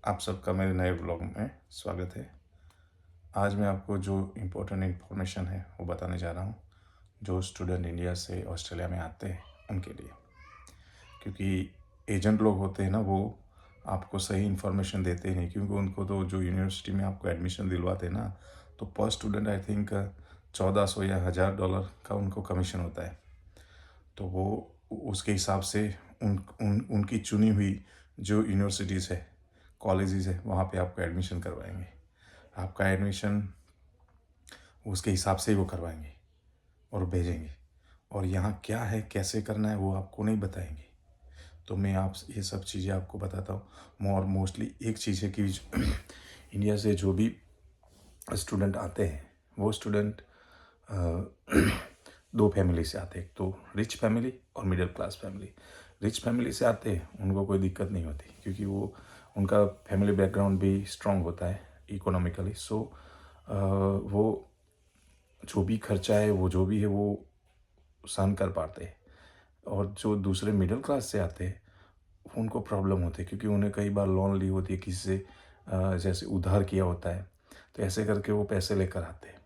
आप सबका मेरे नए ब्लॉग में स्वागत है। आज मैं आपको जो इम्पोर्टेंट इन्फॉर्मेशन है वो बताने जा रहा हूँ, जो स्टूडेंट इंडिया से ऑस्ट्रेलिया में आते हैं उनके लिए। क्योंकि एजेंट लोग होते हैं ना, वो आपको सही इन्फॉर्मेशन देते ही नहीं, क्योंकि उनको तो जो यूनिवर्सिटी में आपको एडमिशन दिलवाते हैं ना, तो पर स्टूडेंट आई थिंक 1400 या $1000 का उनको कमीशन होता है। तो वो उसके हिसाब से उनकी चुनी हुई जो यूनिवर्सिटीज़ है, कॉलेजेस है, वहाँ पे आपको एडमिशन करवाएंगे। आपका एडमिशन उसके हिसाब से ही वो करवाएंगे और भेजेंगे। और यहाँ क्या है, कैसे करना है, वो आपको नहीं बताएंगे। तो मैं आप ये सब चीज़ें आपको बताता हूँ। और मोस्टली एक चीज़ है कि इंडिया से जो भी स्टूडेंट आते हैं, वो स्टूडेंट दो फैमिली से आते हैं। एक तो रिच फैमिली और middle class family. Rich family से आते हैं, उनको कोई दिक्कत नहीं होती, क्योंकि वो उनका फैमिली बैकग्राउंड भी स्ट्रांग होता है इकोनॉमिकली। सो वो जो भी खर्चा है, वो जो भी है, वो सहन कर पाते हैं। और जो दूसरे मिडिल क्लास से आते हैं, उनको प्रॉब्लम होती है, क्योंकि उन्हें कई बार लोन ली होती है किसी से, जैसे उधार किया होता है। तो ऐसे करके वो पैसे लेकर आते हैं।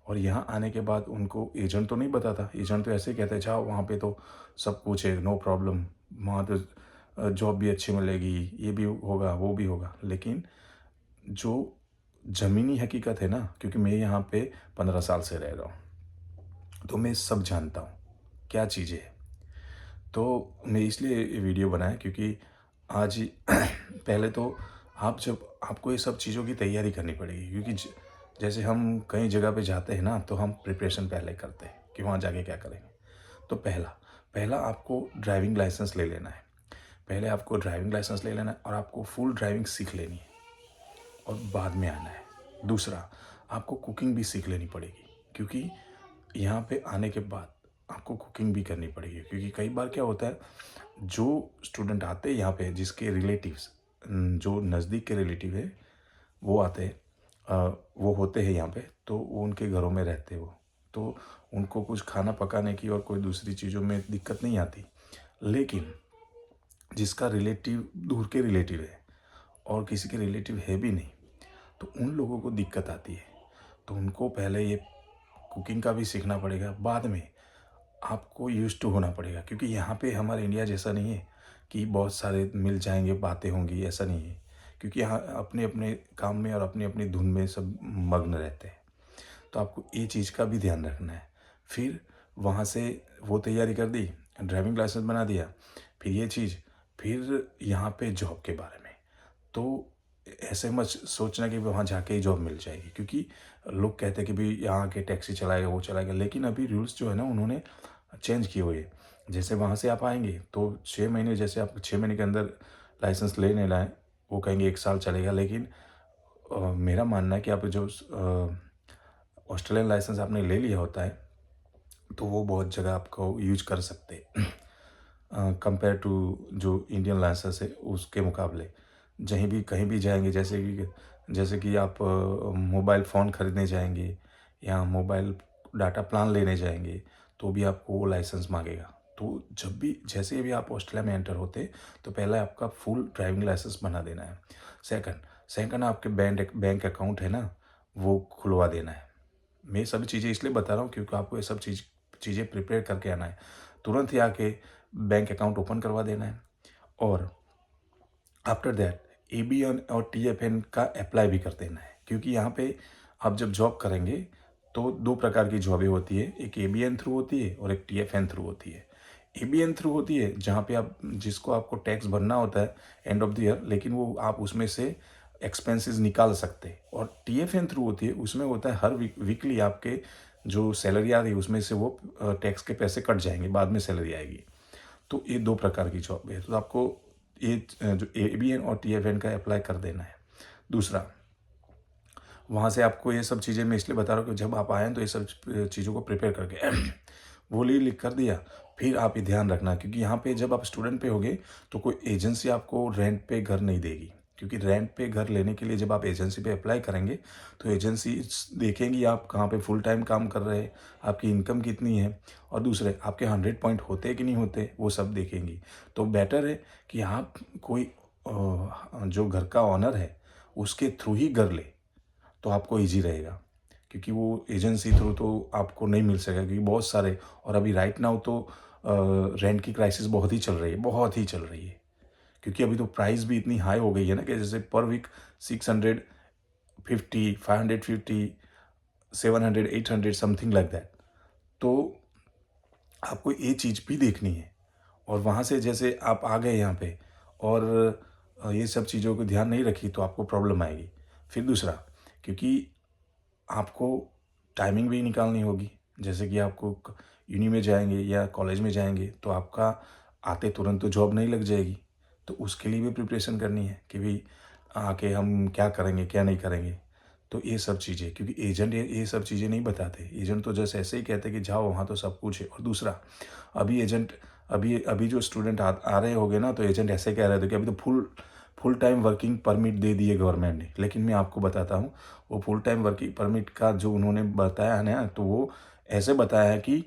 और यहाँ आने के बाद उनको एजेंट तो नहीं बताता। एजेंट तो ऐसे ही कहते हैं, जाओ वहाँ पे तो सब कुछ है, नो प्रॉब्लम, वहाँ तो जॉब भी अच्छी मिलेगी, ये भी होगा, वो भी होगा। लेकिन जो ज़मीनी हकीकत है ना, क्योंकि मैं यहाँ पे 15 साल से रह रहा हूँ, तो मैं सब जानता हूँ क्या चीज़ें हैं। तो मैं इसलिए ये वीडियो बनाया, क्योंकि आज पहले तो जब आपको ये सब चीज़ों की तैयारी करनी पड़ेगी, क्योंकि जैसे हम कई जगह पे जाते हैं ना, तो हम प्रिपरेशन पहले करते हैं कि वहाँ जाके क्या करेंगे। तो पहला पहला आपको ड्राइविंग लाइसेंस ले लेना है। पहले आपको ड्राइविंग लाइसेंस ले लेना है और आपको फुल ड्राइविंग सीख लेनी है, और बाद में आना है। दूसरा, आपको कुकिंग भी सीख लेनी पड़ेगी, क्योंकि यहाँ पे आने के बाद आपको कुकिंग भी करनी पड़ेगी। क्योंकि कई बार क्या होता है, जो स्टूडेंट आते हैं यहाँ पे, जिसके रिलेटिव्स, जो नज़दीक के रिलेटिव है, वो आते हैं, वो होते हैं यहाँ पे, तो वो उनके घरों में रहते हैं। वो तो उनको कुछ खाना पकाने की और कोई दूसरी चीज़ों में दिक्कत नहीं आती। लेकिन जिसका रिलेटिव दूर के रिलेटिव है और किसी के रिलेटिव है भी नहीं, तो उन लोगों को दिक्कत आती है। तो उनको पहले ये कुकिंग का भी सीखना पड़ेगा, बाद में आपको यूज़ टू होना पड़ेगा। क्योंकि यहाँ पे हमारे इंडिया जैसा नहीं है कि बहुत सारे मिल जाएंगे, बातें होंगी, ऐसा नहीं है। क्योंकि यहाँ अपने अपने काम में और अपनी अपनी धुन में सब मग्न रहते हैं। तो आपको ये चीज़ का भी ध्यान रखना है। फिर वहाँ से वो तैयारी कर दी, ड्राइविंग लाइसेंस बना दिया, फिर ये चीज़, फिर यहाँ पे जॉब के बारे में। तो ऐसे मत सोचना कि वहाँ जाके ही जॉब मिल जाएगी, क्योंकि लोग कहते हैं कि भाई यहाँ आके टैक्सी चलाएगा, वो चलाएगा। लेकिन अभी रूल्स जो है ना, उन्होंने चेंज किए हुए हैं। जैसे वहाँ से आप आएंगे तो 6 महीने, जैसे आप 6 महीने के अंदर लाइसेंस ले नहीं लाए, वो कहेंगे 1 साल चलेगा। लेकिन मेरा मानना है कि आप जो ऑस्ट्रेलियन लाइसेंस आपने ले लिया होता है, तो वो बहुत जगह आपको यूज कर सकते हैं, कंपेयर टू जो इंडियन लाइसेंस है उसके मुकाबले। जहीं भी कहीं भी जाएंगे, जैसे कि आप मोबाइल फ़ोन ख़रीदने जाएंगे या मोबाइल डाटा प्लान लेने जाएंगे, तो भी आपको वो लाइसेंस मांगेगा। तो जब भी, जैसे भी आप ऑस्ट्रेलिया में एंटर होते, तो पहले आपका फुल ड्राइविंग लाइसेंस बना देना है। सेकंड सेकंड आपके बैंक अकाउंट है ना, वो खुलवा देना है। मैं ये सभी चीज़ें इसलिए बता रहा हूँ, क्योंकि आपको ये सब चीज़ें प्रिपेयर करके आना है। तुरंत ही आके बैंक अकाउंट ओपन करवा देना है। और आफ्टर दैट एबीएन और टीएफएन का अप्लाई भी कर देना है। क्योंकि यहाँ पे आप जब जॉब करेंगे, तो दो प्रकार की जॉबें होती है, एक एबीएन थ्रू होती है और एक टीएफएन थ्रू होती है। एबीएन थ्रू होती है जहाँ पे जिसको आपको टैक्स भरना होता है एंड ऑफ द ईयर, लेकिन वो आप उसमें से एक्सपेंसेस निकाल सकते हैं। और टीएफएन थ्रू होती है, उसमें होता है हर वीकली आपके जो सैलरी आ रही है उसमें से वो टैक्स के पैसे कट जाएंगे, बाद में सैलरी आएगी। तो ये दो प्रकार की जॉब है। तो आपको ये जो एबीएन और टीएफएन का अप्लाई कर देना है। दूसरा, वहाँ से आपको ये सब चीज़ें मैं इसलिए बता रहा हूँ कि जब आप आएँ तो ये सब चीज़ों को प्रिपेयर करके वो लिख कर दिया। फिर आप ये ध्यान रखना, क्योंकि यहाँ पे जब आप स्टूडेंट पे होगे, तो कोई एजेंसी आपको रेंट पे घर नहीं देगी। क्योंकि रेंट पे घर लेने के लिए जब आप एजेंसी पे अप्लाई करेंगे, तो एजेंसी देखेंगी आप कहाँ पे फुल टाइम काम कर रहे हैं, आपकी इनकम कितनी है, और दूसरे आपके 100 पॉइंट होते कि नहीं होते, वो सब देखेंगी। तो बेटर है कि आप कोई जो घर का ऑनर है उसके थ्रू ही घर ले तो आपको ईजी रहेगा, क्योंकि वो एजेंसी थ्रू तो आपको नहीं मिल सकेगा, क्योंकि बहुत सारे, और अभी राइट नाउ तो रेंट की क्राइसिस बहुत ही चल रही है, बहुत ही चल रही है, क्योंकि अभी तो प्राइस भी इतनी हाई हो गई है ना कि जैसे पर वीक 650, 550, 700, 800 समथिंग लाइक दैट। तो आपको ये चीज़ भी देखनी है, और वहाँ से जैसे आप आ गए यहाँ पे और ये सब चीज़ों को ध्यान नहीं रखी तो आपको प्रॉब्लम आएगी। फिर दूसरा, क्योंकि आपको टाइमिंग भी निकालनी होगी, जैसे कि आपको यूनी में जाएंगे या कॉलेज में जाएंगे तो आपका आते तुरंत तो जॉब नहीं लग जाएगी, तो उसके लिए भी प्रिपरेशन करनी है कि भाई आके हम क्या करेंगे क्या नहीं करेंगे। तो ये सब चीज़ें, क्योंकि एजेंट ये सब चीज़ें नहीं बताते, एजेंट तो जैसे ऐसे ही कहते हैं कि जाओ वहाँ तो सब कुछ है। और दूसरा, अभी एजेंट अभी अभी जो स्टूडेंट आ रहे होंगे ना, तो एजेंट ऐसे कह रहे थे कि अभी तो फुल टाइम वर्किंग परमिट दे दिए गवर्नमेंट ने, लेकिन मैं आपको बताता हूँ वो फुल टाइम वर्किंग परमिट का जो उन्होंने बताया है ना, तो वो ऐसे बताया है कि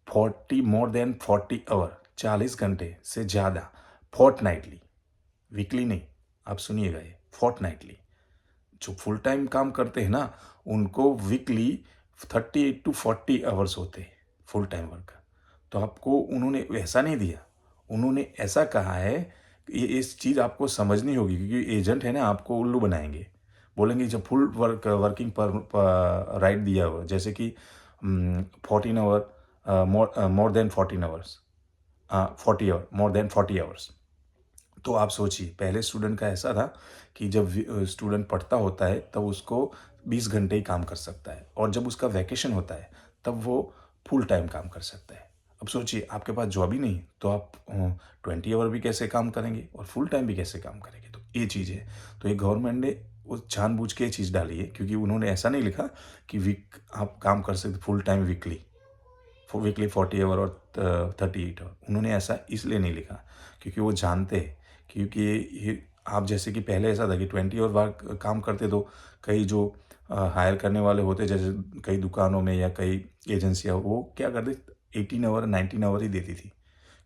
40 आवर, 40 घंटे से ज़्यादा फोर्टनाइटली, वीकली नहीं, आप सुनिएगा, ये फोर्टनाइटली जो फुल टाइम काम करते हैं ना उनको वीकली 38 to 40 आवर्स होते हैं फुल टाइम वर्क। तो आपको उन्होंने ऐसा नहीं दिया, उन्होंने ऐसा कहा है कि ये इस चीज़ आपको समझनी होगी, क्योंकि एजेंट है ना आपको उल्लू बनाएंगे, बोलेंगे जब फुल वर्किंग पर राइट दिया हुआ, जैसे कि 14 hour, more than 14 hours, 40 hour, more than 40 hours. तो आप सोचिए, पहले स्टूडेंट का ऐसा था कि जब स्टूडेंट पढ़ता होता है तब उसको 20 घंटे ही काम कर सकता है, और जब उसका वैकेशन होता है तब वो फुल टाइम काम कर सकता है। अब सोचिए, आपके पास जॉब ही नहीं तो आप 20 आवर भी कैसे काम करेंगे और फुल टाइम भी कैसे काम करेंगे। तो ये चीज़ है, तो ये गवर्नमेंट ने वो जानबूझ के ये चीज़ डाली है, क्योंकि उन्होंने ऐसा नहीं लिखा कि वीक आप काम कर सकते फुल टाइम वीकली 40 आवर और 38 आवर, उन्होंने ऐसा इसलिए नहीं लिखा क्योंकि वो जानते हैं, क्योंकि ये आप जैसे कि पहले ऐसा था कि 20 आवर वर्क काम करते तो कई जो हायर करने वाले होते, जैसे कई दुकानों में या कई एजेंसियाँ, वो क्या करते 18 आवर 19 आवर ही देती थी,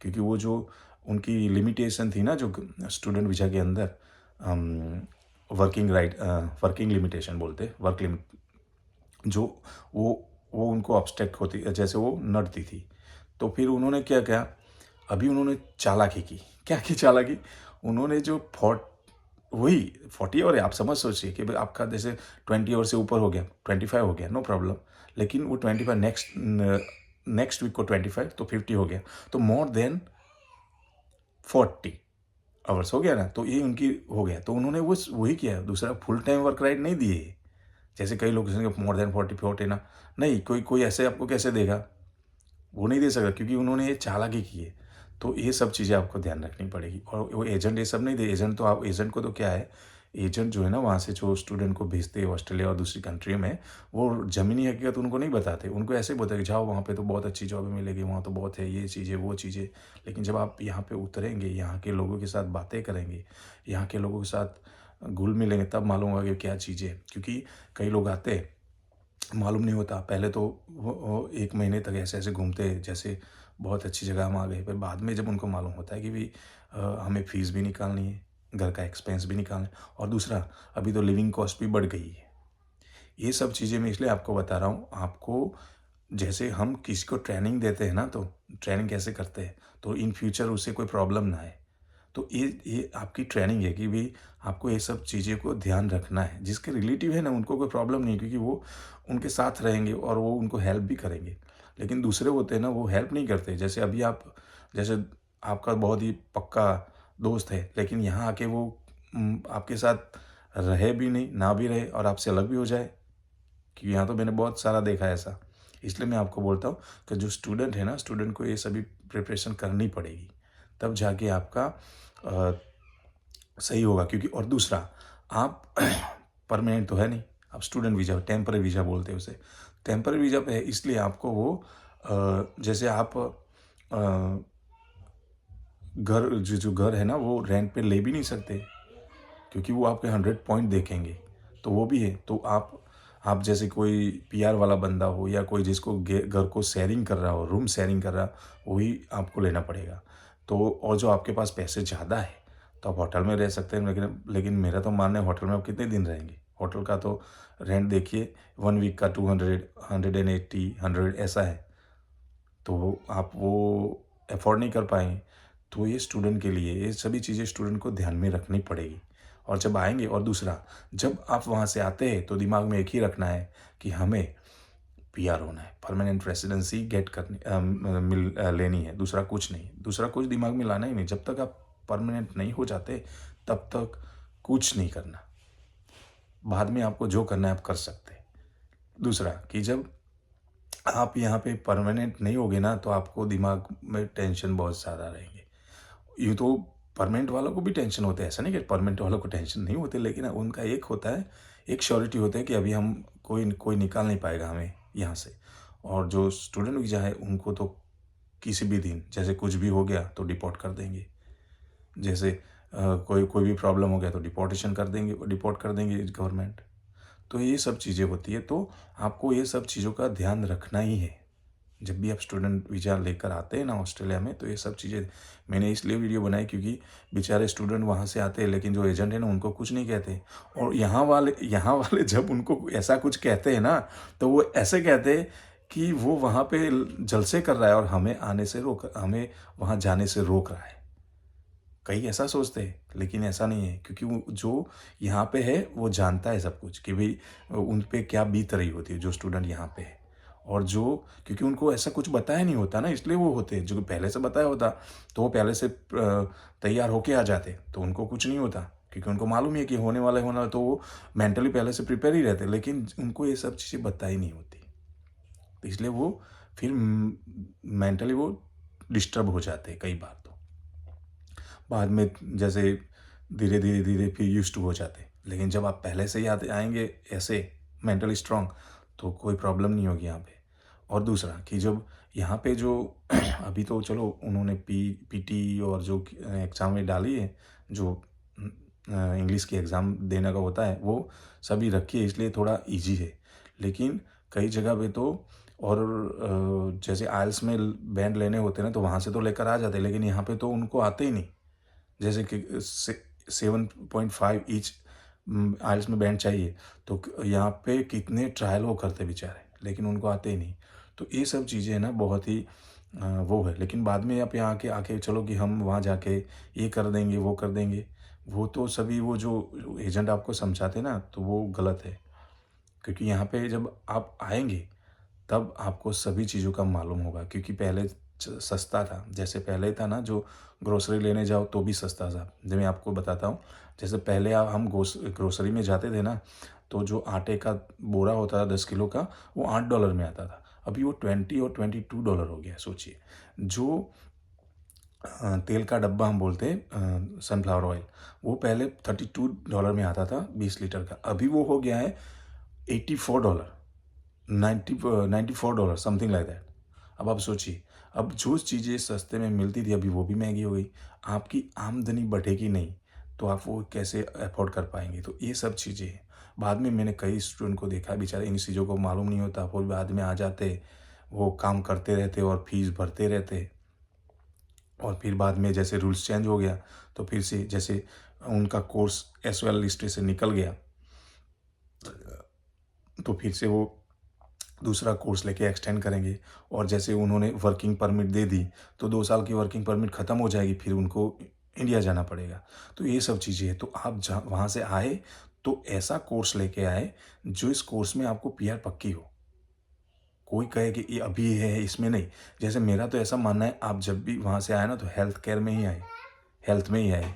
क्योंकि वो जो उनकी लिमिटेशन थी ना, जो स्टूडेंट वीज़ा के अंदर वर्किंग लिमिटेशन बोलते, वर्क लिमिट, जो वो उनको ऑब्स्ट्रक्ट होती, जैसे वो नड़ती थी। तो फिर उन्होंने क्या किया, अभी उन्होंने चालाकी की, क्या की चालाकी, उन्होंने जो वही 40 आवर है, आप समझ सोचिए कि भाई आपका जैसे 20 आवर से ऊपर हो गया, 25 हो गया, नो प्रॉब्लम, लेकिन वो 25 नेक्स्ट वीक को 25 तो 50 हो गया, तो मोर देन 40 आवर्स हो गया ना, तो ये उनकी हो गया, तो उन्होंने वही किया, दूसरा फुल टाइम वर्क राइट नहीं दिए, जैसे कई लोग मोर देन 40 ना, नहीं, कोई कोई ऐसे आपको कैसे देगा, वो नहीं दे सकता, क्योंकि उन्होंने ये चालाकी की है। तो ये सब चीज़ें आपको ध्यान रखनी पड़ेगी, और वो एजेंट ये सब नहीं दे, एजेंट तो आप, एजेंट को तो क्या है, एजेंट जो है ना वहाँ से जो स्टूडेंट को भेजते हैं ऑस्ट्रेलिया और दूसरी कंट्री में, वो ज़मीनी हकीकत उनको नहीं बताते, उनको ऐसे ही बोलते हैं कि जाओ वहाँ पे तो बहुत अच्छी जॉब मिलेगी, वहाँ तो बहुत है, ये चीज़ें वो चीज़ें। लेकिन जब आप यहाँ पे उतरेंगे, यहाँ के लोगों के साथ बातें करेंगे, यहाँ के लोगों के साथ घुल मिलेंगे, तब मालूम होगा कि क्या चीज़ें हैं। क्योंकि कई लोग आते हैं, मालूम नहीं होता, पहले तो वो 1 महीने तक ऐसे-ऐसे घूमते जैसे बहुत अच्छी जगह हम आ गए, फिर बाद में जब उनको मालूम होता है कि भई हमें फ़ीस भी निकालनी है, घर का एक्सपेंस भी निकालना है, और दूसरा अभी तो लिविंग कॉस्ट भी बढ़ गई है। ये सब चीज़ें मैं इसलिए आपको बता रहा हूँ, आपको जैसे हम किसी को ट्रेनिंग देते हैं ना, तो ट्रेनिंग कैसे करते हैं, तो इन फ्यूचर उसे कोई प्रॉब्लम ना आए। तो ये आपकी ट्रेनिंग है कि भई आपको ये सब चीज़ें को ध्यान रखना है। जिसके रिलेटिव है ना उनको कोई प्रॉब्लम नहीं है, क्योंकि वो उनके साथ रहेंगे और वो उनको हेल्प भी करेंगे। लेकिन दूसरे होते हैं ना, वो हेल्प नहीं करते। जैसे आपका बहुत ही पक्का दोस्त है, लेकिन यहाँ आके वो आपके साथ रहे भी नहीं, ना भी रहे और आपसे अलग भी हो जाए, क्योंकि यहाँ तो मैंने बहुत सारा देखा है ऐसा। इसलिए मैं आपको बोलता हूँ कि जो स्टूडेंट है ना, स्टूडेंट को ये सभी प्रिपरेशन करनी पड़ेगी, तब जाके आपका अ, सही होगा। क्योंकि और दूसरा, आप परमानेंट तो है नहीं, आप स्टूडेंट वीज़ा, टेम्पररी वीज़ा बोलते हैं उसे। टेम्पररी वीज़ा पे है, इसलिए आपको वो जैसे आप घर जो घर है ना वो रेंट पे ले भी नहीं सकते, क्योंकि वो आपके 100 पॉइंट देखेंगे, तो वो भी है। तो आप जैसे कोई पीआर वाला बंदा हो या कोई जिसको घर को शेयरिंग कर रहा हो, रूम शेयरिंग कर रहा, वही आपको लेना पड़ेगा। तो और जो आपके पास पैसे ज़्यादा है तो आप होटल में रह सकते हैं, लेकिन मेरा तो मानना है होटल में आप कितने दिन रहेंगे। होटल का तो रेंट देखिए 1 वीक का 200, 180, 100 ऐसा है। तो आप वो अफोर्ड नहीं कर पाएंगे। तो ये स्टूडेंट के लिए ये सभी चीज़ें स्टूडेंट को ध्यान में रखनी पड़ेगी। और जब आएंगे, और दूसरा, जब आप वहाँ से आते हैं तो दिमाग में एक ही रखना है कि हमें पीआर होना है, परमानेंट रेसिडेंसी गेट करनी लेनी है। दूसरा कुछ नहीं, दूसरा कुछ दिमाग में लाना ही नहीं। जब तक आप परमानेंट नहीं हो जाते तब तक कुछ नहीं करना। बाद में आपको जो करना है आप कर सकते हैं। दूसरा कि जब आप यहाँ पे परमानेंट नहीं होगे ना, तो आपको दिमाग में टेंशन बहुत ज़्यादा रहेंगे। यूँ तो परमानेंट वालों को भी टेंशन होते हैं, ऐसा नहीं कि परमानेंट वालों को टेंशन नहीं होते, लेकिन उनका एक होता है, एक श्योरिटी होता है कि अभी हम कोई कोई निकाल नहीं पाएगा हमें यहाँ से। और जो स्टूडेंट वीज़ा है उनको तो किसी भी दिन जैसे कुछ भी हो गया तो डिपोर्ट कर देंगे। जैसे कोई कोई भी प्रॉब्लम हो गया तो डिपोर्टेशन कर देंगे, डिपोर्ट कर देंगे गवर्नमेंट। तो ये सब चीज़ें होती है, तो आपको ये सब चीज़ों का ध्यान रखना ही है। जब भी आप स्टूडेंट वीज़ा लेकर आते हैं ना ऑस्ट्रेलिया में, तो ये सब चीज़ें मैंने इसलिए वीडियो बनाई क्योंकि बेचारे स्टूडेंट वहाँ से आते हैं, लेकिन जो एजेंट है ना उनको कुछ नहीं कहते। और यहाँ वाले जब उनको ऐसा कुछ कहते हैं ना, तो वो ऐसे कहते हैं कि वो वहाँ पे जलसे कर रहा है और हमें वहाँ जाने से रोक रहा है। कई ऐसा सोचते हैं, लेकिन ऐसा नहीं है, क्योंकि वो जो यहाँ पे है वो जानता है सब कुछ कि भाई उन पे क्या बीत रही होती है जो स्टूडेंट यहाँ पे है। और जो, क्योंकि उनको ऐसा कुछ बताया नहीं होता ना, इसलिए वो होते हैं। जो पहले से बताया होता तो वो पहले से तैयार होके आ जाते, तो उनको कुछ नहीं होता, क्योंकि उनको मालूम है कि होना, तो वो मेंटली पहले से प्रिपेयर ही रहते। लेकिन उनको ये सब चीज़ें बताई नहीं होती, तो इसलिए वो फिर मेंटली वो डिस्टर्ब हो जाते हैं कई बार। तो बाद में जैसे धीरे धीरे फिर यूज्ड टू हो जाते। लेकिन जब आप पहले से ही आएंगे ऐसे मेंटली स्ट्रांग, तो कोई प्रॉब्लम नहीं होगी यहाँ पे। और दूसरा कि जब यहाँ पे जो अभी तो चलो उन्होंने पीटी और जो एग्ज़ाम में डाली है, जो इंग्लिश की एग्ज़ाम देने का होता है, वो सभी रखी है, इसलिए थोड़ा इजी है। लेकिन कई जगह पे तो, और जैसे आइल्स में बैंड लेने होते हैं ना, तो वहाँ से तो लेकर आ जाते हैं, लेकिन यहाँ पे तो उनको आते ही नहीं। जैसे कि 7.5 ईच आइल्स में बैंड चाहिए, तो यहाँ पे कितने ट्रायल वो करते बेचारे, लेकिन उनको आते ही नहीं। तो ये सब चीज़ें ना बहुत ही वो है। लेकिन बाद में आप यहाँ के आके चलो कि हम वहाँ जाके ये कर देंगे वो कर देंगे, वो तो सभी वो जो एजेंट आपको समझाते ना, तो वो गलत है। क्योंकि यहाँ पे जब आप आएंगे तब आपको सभी चीज़ों का मालूम होगा, क्योंकि पहले सस्ता था। जैसे पहले था ना, जो ग्रोसरी लेने जाओ तो भी सस्ता था। जब मैं आपको बताता हूँ, जैसे पहले हम ग्रोसरी में जाते थे ना, तो जो आटे का बोरा होता था 10 किलो का, वो $8 में आता था। अभी वो 20 और $22 हो गया। सोचिए, जो तेल का डब्बा हम बोलते हैं सनफ्लावर ऑयल, वो पहले $32 में आता था 20 लीटर का, अभी वो हो गया है $84, 94 डॉलर, समथिंग लाइक दैट। अब आप सोचिए, अब जो चीज़ें सस्ते में मिलती थी अभी वो भी महंगी हो गई। आपकी आमदनी बढ़ेगी नहीं तो आप वो कैसे अफोर्ड कर पाएंगे। तो ये सब चीज़ें हैं। बाद में मैंने कई स्टूडेंट को देखा, बेचारे इन चीज़ों को मालूम नहीं होता, वो बाद में आ जाते, वो काम करते रहते और फीस भरते रहते। और फिर बाद में जैसे रूल्स चेंज हो गया, तो फिर से जैसे उनका कोर्स एसवाल लिस्ट से निकल गया, तो फिर से वो दूसरा कोर्स लेके एक्सटेंड करेंगे। और जैसे उन्होंने वर्किंग परमिट दे दी, तो 2 साल की वर्किंग परमिट ख़त्म हो जाएगी, फिर उनको इंडिया जाना पड़ेगा। तो ये सब चीज़ें हैं। तो आप जहाँ वहाँ से आए तो ऐसा कोर्स लेके आए जो इस कोर्स में आपको पीआर पक्की हो। कोई कहे कि ये अभी है इसमें नहीं। जैसे मेरा तो ऐसा मानना है, आप जब भी वहाँ से आए ना तो हेल्थ केयर में ही आए, हेल्थ में ही आए।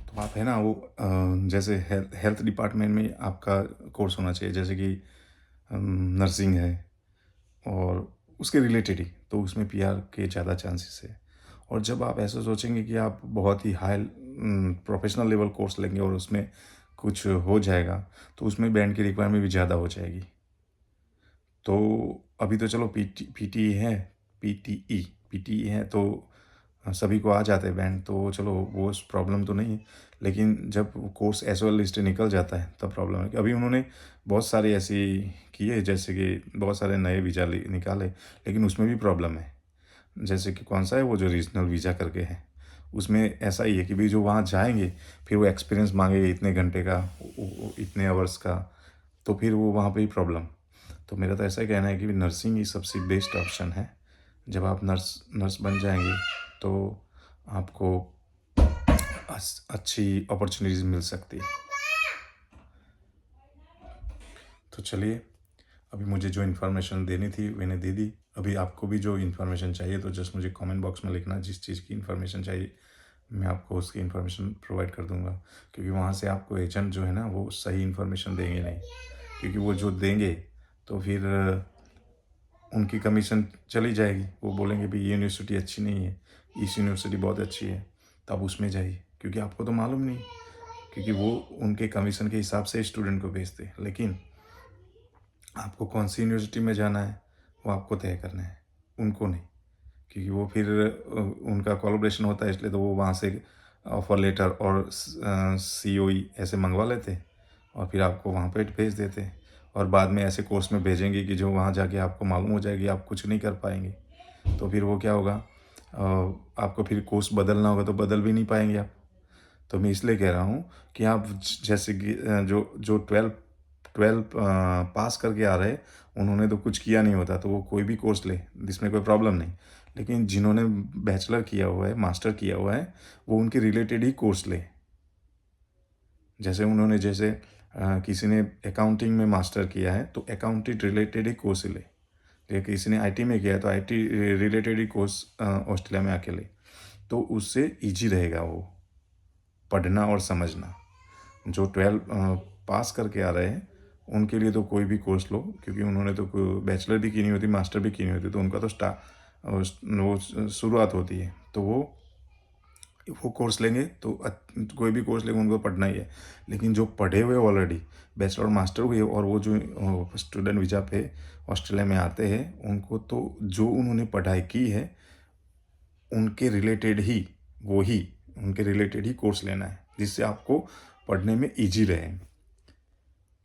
तो आप है ना वो जैसे हेल्थ डिपार्टमेंट में आपका कोर्स होना चाहिए, जैसे कि नर्सिंग है और उसके रिलेटेड ही, तो उसमें पीआर के ज़्यादा चांसेस है। और जब आप ऐसा सोचेंगे कि आप बहुत ही हाई प्रोफेशनल लेवल कोर्स लेंगे और उसमें कुछ हो जाएगा, तो उसमें बैंड की रिक्वायरमेंट भी ज़्यादा हो जाएगी। तो अभी तो चलो पीटी है, पीटीई है, तो सभी को आ जाते हैं बैंड, तो चलो वो प्रॉब्लम तो नहीं है। लेकिन जब कोर्स एसओएल लिस्ट निकल जाता है तब प्रॉब्लम है। कि अभी उन्होंने बहुत सारे ऐसे किए, जैसे कि बहुत सारे नए वीज़ा निकाले, लेकिन उसमें भी प्रॉब्लम है। जैसे कि कौन सा है वो जो रीजनल वीज़ा करके है, उसमें ऐसा ही है कि भाई जो वहाँ जाएंगे फिर वो एक्सपीरियंस मांगेंगे इतने घंटे का, इतने आवर्स का, तो फिर वो वहाँ पे ही प्रॉब्लम। तो मेरा तो ऐसा ही कहना है कि नर्सिंग ही सबसे बेस्ट ऑप्शन है। जब आप नर्स बन जाएंगे तो आपको अच्छी अपॉर्चुनिटीज़ मिल सकती है। तो चलिए, अभी मुझे जो इन्फॉर्मेशन देनी थी मैंने दे दी। अभी आपको भी जो इन्फॉर्मेशन चाहिए तो जस्ट मुझे कमेंट बॉक्स में लिखना, जिस चीज़ की इन्फॉर्मेशन चाहिए मैं आपको उसकी इन्फॉर्मेशन प्रोवाइड कर दूंगा। क्योंकि वहाँ से आपको एजेंट जो है ना वो सही इन्फॉर्मेशन देंगे नहीं, क्योंकि वो जो देंगे तो फिर उनकी कमीशन चली जाएगी। वो बोलेंगे भी ये यूनिवर्सिटी अच्छी नहीं है, इस यूनिवर्सिटी बहुत अच्छी है, तो आप उसमें जाइए, क्योंकि आपको तो मालूम नहीं, क्योंकि वो उनके कमीशन के हिसाब से स्टूडेंट को भेजते हैं। लेकिन आपको कौन सी यूनिवर्सिटी में जाना है वो आपको तय करना है, उनको नहीं। क्योंकि वो फिर उनका कोलैबोरेशन होता है, इसलिए तो वो वहाँ से ऑफर लेटर और सीओई ऐसे मंगवा लेते हैं और फिर आपको वहाँ पे भेज देते हैं। और बाद में ऐसे कोर्स में भेजेंगे कि जो वहाँ जाके आपको मालूम हो जाएगी आप कुछ नहीं कर पाएंगे। तो फिर वो क्या होगा, आपको फिर कोर्स बदलना होगा तो बदल भी नहीं पाएंगे आप। तो मैं इसलिए कह रहा हूँ कि आप जैसे कि जो जो ट्वेल्व पास करके आ रहे, उन्होंने तो कुछ किया नहीं होता, तो वो कोई भी कोर्स ले, जिसमें कोई प्रॉब्लम नहीं। लेकिन जिन्होंने बैचलर किया हुआ है, मास्टर किया हुआ है, वो उनके रिलेटेड ही कोर्स ले। जैसे उन्होंने किसी ने अकाउंटिंग में मास्टर किया है तो अकाउंटिंग रिलेटेड ही कोर्स ले। या किसी ने आईटी में किया है तो IT related he course Australia में आके ले, तो उससे ईजी रहेगा वो पढ़ना और समझना। जो 12 पास करके आ रहे हैं उनके लिए तो कोई भी कोर्स लो, क्योंकि उन्होंने तो बैचलर भी की नहीं होती, मास्टर भी की नहीं होती, तो उनका तो वो शुरुआत होती है। तो वो कोर्स लेंगे तो कोई भी कोर्स लेंगे उनको पढ़ना ही है। लेकिन जो पढ़े हुए ऑलरेडी बैचलर और मास्टर हुए और वो जो स्टूडेंट वीज़ा पे ऑस्ट्रेलिया में आते हैं, उनको तो जो उन्होंने पढ़ाई की है उनके रिलेटेड ही उनके रिलेटेड ही कोर्स लेना है, जिससे आपको पढ़ने में ईजी रहे।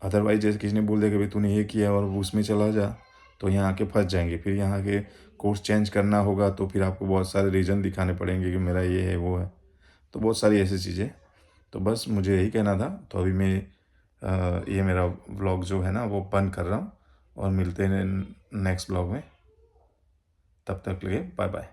अदरवाइज जैसे किसी ने बोल दिया कि भाई तूने ये किया और उसमें चला जा, तो यहाँ आके फंस जाएंगे। फिर यहाँ के कोर्स चेंज करना होगा तो फिर आपको बहुत सारे रीज़न दिखाने पड़ेंगे कि मेरा ये है वो है, तो बहुत सारी ऐसी चीज़ें। तो बस मुझे यही कहना था। तो अभी मैं ये मेरा व्लॉग जो है ना वो बंद कर रहा हूँ और मिलते हैं नेक्स्ट व्लॉग में। तब तक के लिए बाय बाय।